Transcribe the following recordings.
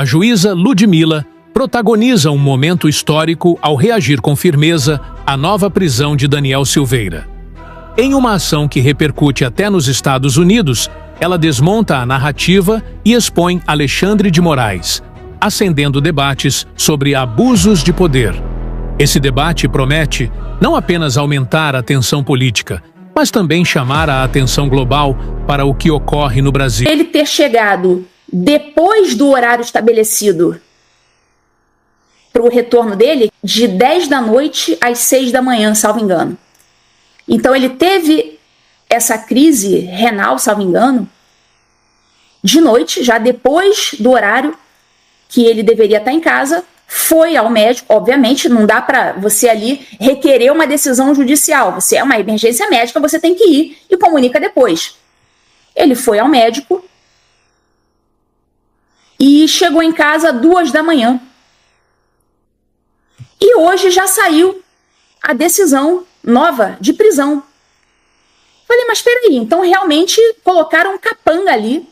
A juíza Ludmila protagoniza um momento histórico ao reagir com firmeza à nova prisão de Daniel Silveira. Em uma ação que repercute até nos Estados Unidos, ela desmonta a narrativa e expõe Alexandre de Moraes, acendendo debates sobre abusos de poder. Esse debate promete não apenas aumentar a tensão política, mas também chamar a atenção global para o que ocorre no Brasil. Ele ter chegado depois do horário estabelecido para o retorno dele, de 10 da noite às 6 da manhã, salvo engano. Então ele teve essa crise renal, salvo engano, de noite, já depois do horário que ele deveria estar em casa, foi ao médico. Obviamente não dá para você ali requerer uma decisão judicial, você é uma emergência médica, você tem que ir e comunica depois. Ele foi ao médico e chegou em casa 2 da manhã. E hoje já saiu a decisão nova de prisão. Falei, mas peraí, então realmente colocaram um capanga ali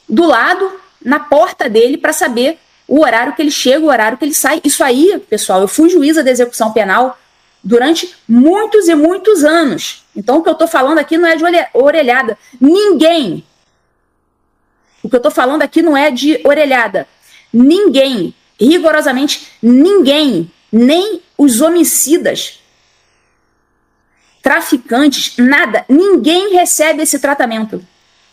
do lado, na porta dele, para saber o horário que ele chega, o horário que ele sai. Isso aí, pessoal, eu fui juíza de execução penal durante muitos e muitos anos. Então o que eu estou falando aqui não é de orelhada. Ninguém. O que eu estou falando aqui não é de orelhada. Ninguém, rigorosamente ninguém, nem os homicidas, traficantes, nada, ninguém recebe esse tratamento.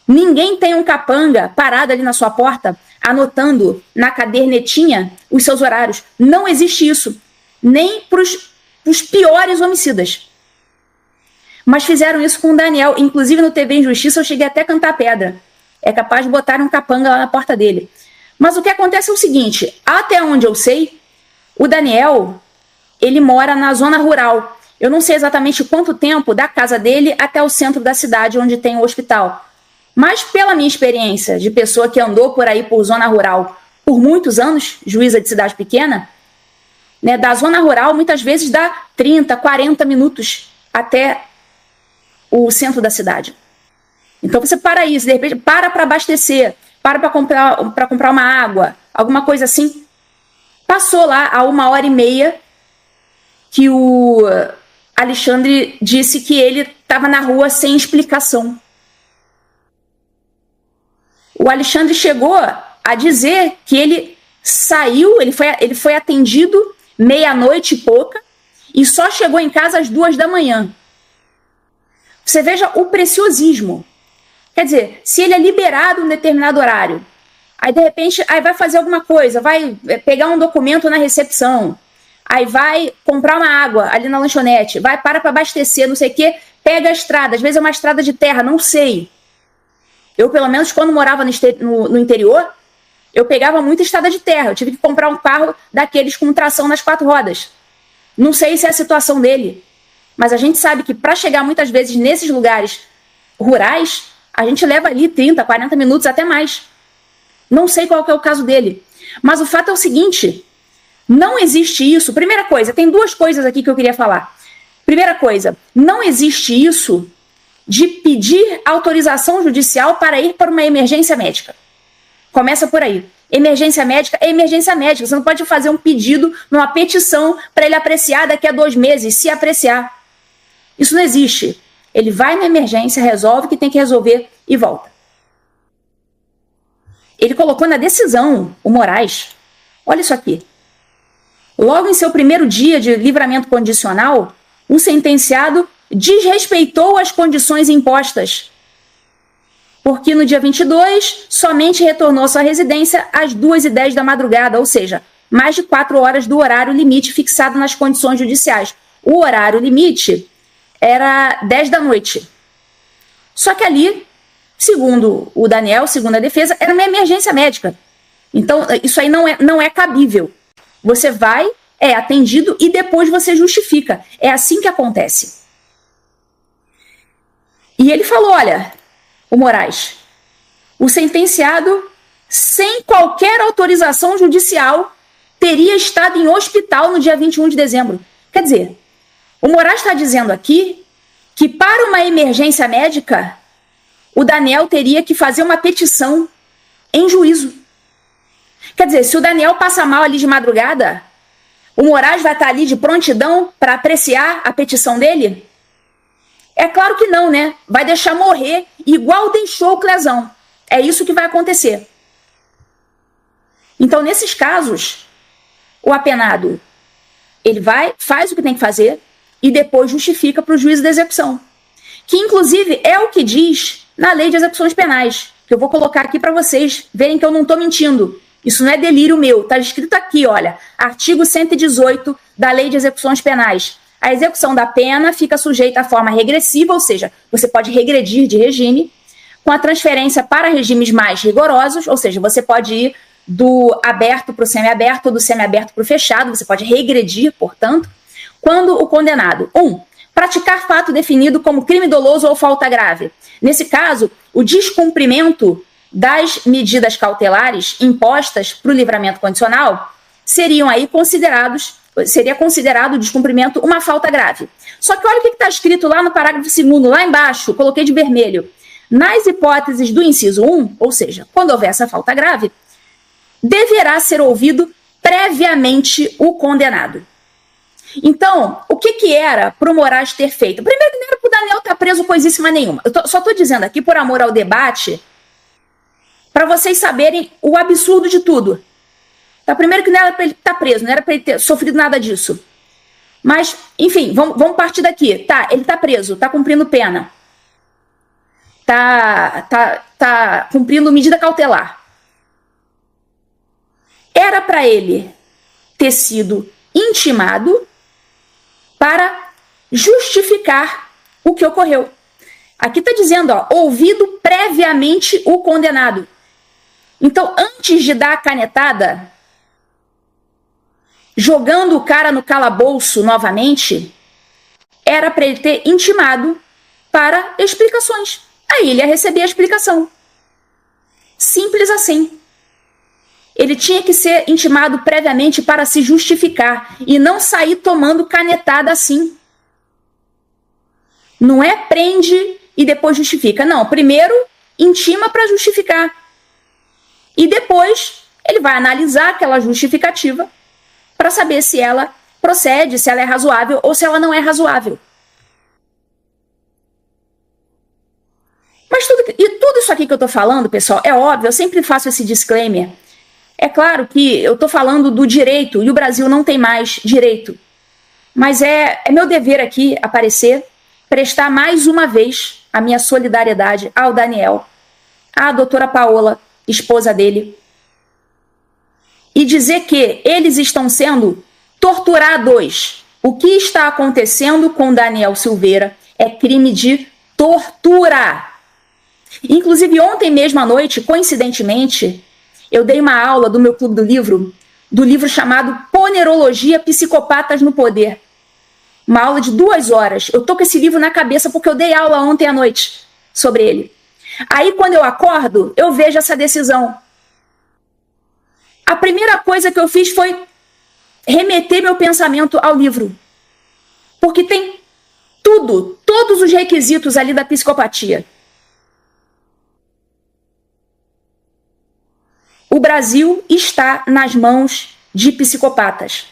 Ninguém tem um capanga parado ali na sua porta, anotando na cadernetinha os seus horários. Não existe isso. Nem para os piores homicidas. Mas fizeram isso com o Daniel. Inclusive no TV Injustiça eu cheguei até a cantar pedra. É capaz de botar um capanga lá na porta dele. Mas o que acontece é o seguinte, até onde eu sei, o Daniel, ele mora na zona rural. Eu não sei exatamente quanto tempo da casa dele até o centro da cidade, onde tem o hospital. Mas pela minha experiência de pessoa que andou por aí por zona rural por muitos anos, juíza de cidade pequena, né, da zona rural muitas vezes dá 30, 40 minutos até o centro da cidade. Então você para isso, de repente para abastecer, para comprar uma água, alguma coisa assim. Passou lá a 1h30 que o Alexandre disse que ele estava na rua sem explicação. O Alexandre chegou a dizer que ele saiu, ele foi atendido meia-noite e pouca e só chegou em casa às 2 da manhã. Você veja o preciosismo. Quer dizer, se ele é liberado em um determinado horário, aí de repente vai fazer alguma coisa, vai pegar um documento na recepção, aí vai comprar uma água ali na lanchonete, vai para abastecer, não sei o quê, pega a estrada, às vezes é uma estrada de terra, não sei. Eu, pelo menos, quando morava no interior, eu pegava muita estrada de terra. Eu tive que comprar um carro daqueles com tração nas 4 rodas. Não sei se é a situação dele, mas a gente sabe que para chegar muitas vezes nesses lugares rurais, a gente leva ali 30, 40 minutos, até mais. Não sei qual que é o caso dele. Mas o fato é o seguinte, não existe isso. Primeira coisa, tem 2 coisas aqui que eu queria falar. Primeira coisa, não existe isso de pedir autorização judicial para ir para uma emergência médica. Começa por aí. Emergência médica é emergência médica. Você não pode fazer um pedido numa petição para ele apreciar daqui a 2 meses, se apreciar. Isso não existe. Ele vai na emergência, resolve o que tem que resolver e volta. Ele colocou na decisão, o Moraes, olha isso aqui. Logo em seu primeiro dia de livramento condicional, o sentenciado desrespeitou as condições impostas, porque no dia 22 somente retornou à sua residência às 2h10 da madrugada, ou seja, mais de 4 horas do horário limite fixado nas condições judiciais. O horário limite era 10 da noite. Só que ali, segundo o Daniel, segundo a defesa, era uma emergência médica. Então, isso aí não é cabível. Você vai, é atendido e depois você justifica. É assim que acontece. E ele falou, olha, o Moraes, o sentenciado, sem qualquer autorização judicial, teria estado em hospital no dia 21 de dezembro. Quer dizer, o Moraes está dizendo aqui que para uma emergência médica, o Daniel teria que fazer uma petição em juízo. Quer dizer, se o Daniel passa mal ali de madrugada, o Moraes vai estar ali de prontidão para apreciar a petição dele? É claro que não, né? Vai deixar morrer igual deixou o Clezão. É isso que vai acontecer. Então, nesses casos, o apenado, ele faz o que tem que fazer e depois justifica para o juiz da execução. Que, inclusive, é o que diz na Lei de Execuções Penais, que eu vou colocar aqui para vocês verem que eu não estou mentindo. Isso não é delírio meu, está escrito aqui, olha, artigo 118 da Lei de Execuções Penais. A execução da pena fica sujeita à forma regressiva, ou seja, você pode regredir de regime, com a transferência para regimes mais rigorosos, ou seja, você pode ir do aberto para o semiaberto ou do semiaberto para o fechado, você pode regredir, portanto, quando o condenado, 1. Praticar fato definido como crime doloso ou falta grave. Nesse caso, o descumprimento das medidas cautelares impostas para o livramento condicional seria considerado o descumprimento uma falta grave. Só que olha o que está escrito lá no parágrafo 2º, lá embaixo, coloquei de vermelho. Nas hipóteses do inciso 1, ou seja, quando houver essa falta grave, deverá ser ouvido previamente o condenado. Então, o que era para o Moraes ter feito? Primeiro, que não era para o Daniel estar preso coisíssima nenhuma. Só estou dizendo aqui, por amor ao debate, para vocês saberem o absurdo de tudo. Tá, primeiro que não era para ele estar preso, não era para ele ter sofrido nada disso. Mas, enfim, vamos partir daqui. Tá, ele está preso, está cumprindo pena. Tá cumprindo medida cautelar. Era para ele ter sido intimado para justificar o que ocorreu. Aqui está dizendo, ó, ouvido previamente o condenado. Então, antes de dar a canetada, jogando o cara no calabouço novamente, era para ele ter intimado para explicações. Aí ele ia receber a explicação. Simples assim. Ele tinha que ser intimado previamente para se justificar e não sair tomando canetada assim. Não é prende e depois justifica. Não, primeiro intima para justificar. E depois ele vai analisar aquela justificativa para saber se ela procede, se ela é razoável ou se ela não é razoável. Mas tudo isso aqui que eu estou falando, pessoal, é óbvio, eu sempre faço esse disclaimer. É claro que eu estou falando do direito e o Brasil não tem mais direito. Mas é meu dever aqui aparecer, prestar mais uma vez a minha solidariedade ao Daniel, à doutora Paola, esposa dele, e dizer que eles estão sendo torturados. O que está acontecendo com Daniel Silveira é crime de tortura. Inclusive, ontem mesmo à noite, coincidentemente, eu dei uma aula do meu clube do livro chamado Ponerologia, Psicopatas no Poder. Uma aula de 2 horas. Eu tô com esse livro na cabeça porque eu dei aula ontem à noite sobre ele. Aí, quando eu acordo, eu vejo essa decisão. A primeira coisa que eu fiz foi remeter meu pensamento ao livro. Porque tem todos os requisitos ali da psicopatia. O Brasil está nas mãos de psicopatas.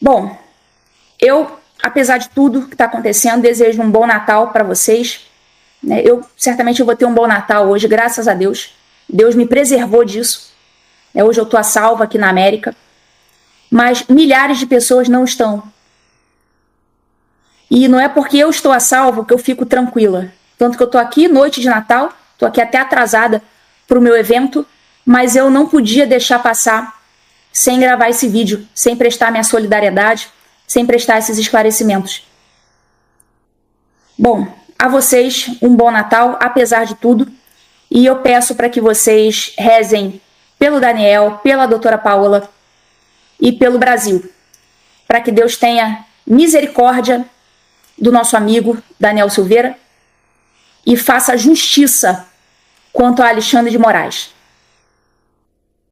Bom, eu, apesar de tudo que está acontecendo, desejo um bom Natal para vocês. Eu certamente vou ter um bom Natal hoje, graças a Deus. Deus me preservou disso. Hoje eu estou a salvo aqui na América. Mas milhares de pessoas não estão. E não é porque eu estou a salvo que eu fico tranquila. Tanto que eu estou aqui, noite de Natal, estou aqui até atrasada para o meu evento, mas eu não podia deixar passar sem gravar esse vídeo, sem prestar minha solidariedade, sem prestar esses esclarecimentos. Bom, a vocês um bom Natal, apesar de tudo, e eu peço para que vocês rezem pelo Daniel, pela doutora Paola e pelo Brasil, para que Deus tenha misericórdia do nosso amigo Daniel Silveira e faça justiça quanto a Alexandre de Moraes.